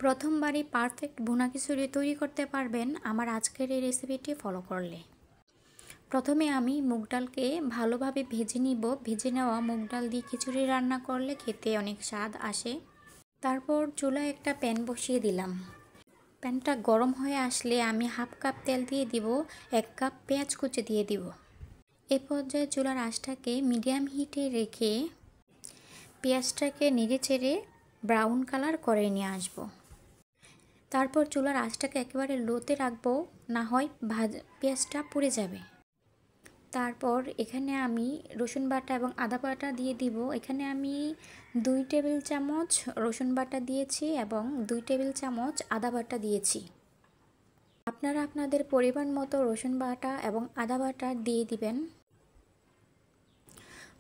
প্রথমবারই perfect ভুনা খিচুড়ি তৈরি করতে পারবেন আমার আজকের এই রেসিপিটি ফলো করলে। প্রথমে আমি মুগ ডালকে ভালোভাবে ভেজে নিব। ভেজে নেওয়া মুগ ডাল দিয়ে খিচুড়ি রান্না করলে খেতে অনেক স্বাদ আসে। তারপর চুলায় একটা প্যান বসিয়ে দিলাম। প্যানটা গরম হয়ে আসলে আমি হাফ কাপ তেল দিয়ে দিব, 1 কাপ পেঁয়াজ কুচি দিয়ে দিব। এই পর্যায়ে চুলার আঁচটাকে মিডিয়াম হিটে রেখে পেঁয়াজটাকে নেড়ে চেড়ে ব্রাউন কালার করে নিয়ে আসবো। তারপর চুলার আঁচটাকে একেবারে লোতে রাখবো, না হয় পেঁয়াজটা পুড়ে যাবে। তারপর এখানে আমি রসুন বাটা এবং আদা বাটা দিয়ে দিব। এখানে আমি 2 টেবিল চামচ রসুন বাটা দিয়েছি এবং 2 টেবিল চামচ আদা বাটা দিয়েছি। আপনারা আপনাদের পরিমাণ মতো রসুন বাটা এবং আদা বাটা দিয়ে দিবেন।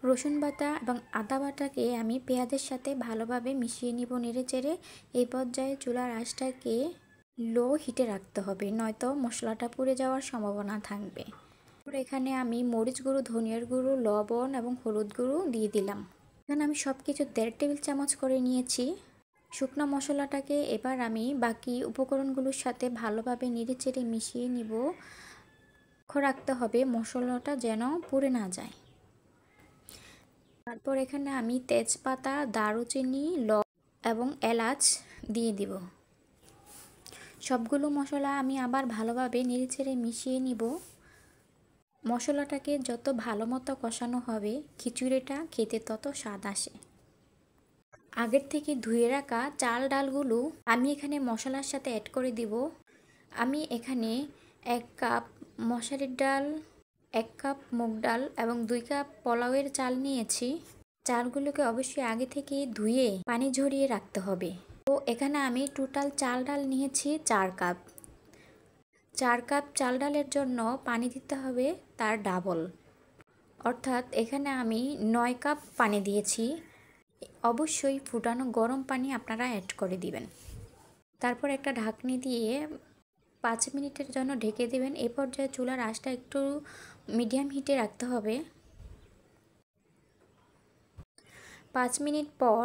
রসুন বাটা এবং আদা বাটাকে আমি পেঁয়াজের সাথে ভালোভাবে মিশিয়ে নিব নেড়ে চেড়ে। এই পর্যায়ে চুলার আঁচটাকে লো হিটে রাখতে হবে, নয়তো মশলাটা পুড়ে যাওয়ার সম্ভাবনা থাকবে। এখানে আমি মরিচ গুঁড়ো, ধনিয়ার গুঁড়ো, লবণ এবং হলুদ গুঁড়ো দিয়ে দিলাম। এখানে আমি সব কিছু 1.5 টেবিল চামচ করে নিয়েছি। শুকনো মশলাটাকে এবার আমি বাকি উপকরণগুলোর সাথে ভালোভাবে নেড়ে চেড়ে মিশিয়ে নিব। লক্ষ্য রাখতে হবে মশলাটা যেন পুড়ে না যায়। তারপর এখানে আমি তেজপাতা, দারুচিনি, এবং এলাচ দিয়ে দিব। সবগুলো মশলা আমি আবার ভালোভাবে নেড়েচেড়ে মিশিয়ে নিব। মশলাটাকে যত ভালো মতো কষানো হবে খিচুড়িটা খেতে তত স্বাদ আসে। আগের থেকে ধুয়ে রাখা চাল ডালগুলো আমি এখানে মশলার সাথে অ্যাড করে দিব। আমি এখানে 1 কাপ মশারির ডাল, 1 কাপ মুগ ডাল এবং 2 কাপ পোলাওয়ের চাল নিয়েছি। চালগুলোকে অবশ্যই আগে থেকে ধুয়ে পানি ঝরিয়ে রাখতে হবে। তো এখানে আমি টোটাল চাল ডাল নিয়েছি 4 কাপ। 4 কাপ চাল ডালের জন্য পানি দিতে হবে তার ডাবল, অর্থাৎ এখানে আমি 9 কাপ পানি দিয়েছি। অবশ্যই ফুটানো গরম পানি আপনারা অ্যাড করে দিবেন। তারপর একটা ঢাকনি দিয়ে 5 মিনিটের জন্য ঢেকে দেবেন। এই পর্যায়ে চুলার আঁচটা একটু মিডিয়াম হিটে রাখতে হবে। 5 মিনিট পর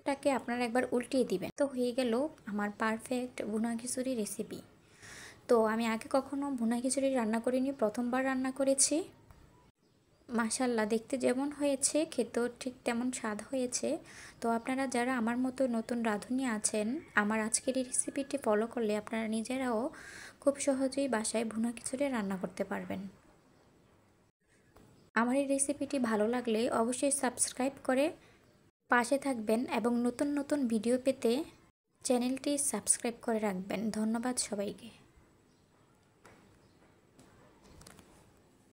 টাকে আপনারা একবার উল্টিয়ে দিবেন। তো হয়ে গেল আমার পারফেক্ট ভুনা খিচুড়ি রেসিপি। তো আমি আগে কখনো ভুনা খিচুড়ি রান্না করিনি, প্রথমবার রান্না করেছি। মাশাআল্লাহ, দেখতে যেমন হয়েছে খেতেও ঠিক তেমন স্বাদ হয়েছে। তো আপনারা যারা আমার মতো নতুন রাঁধুনি আছেন, আমার আজকের এই রেসিপিটি ফলো করলে আপনারা নিজেরাও খুব সহজেই বাসায় ভুনা খিচুড়ি রান্না করতে পারবেন। আমার এই রেসিপিটি ভালো লাগলে অবশ্যই সাবস্ক্রাইব করে পাশে থাকবেন এবং নতুন নতুন ভিডিও পেতে চ্যানেলটি সাবস্ক্রাইব করে রাখবেন। ধন্যবাদ সবাইকে।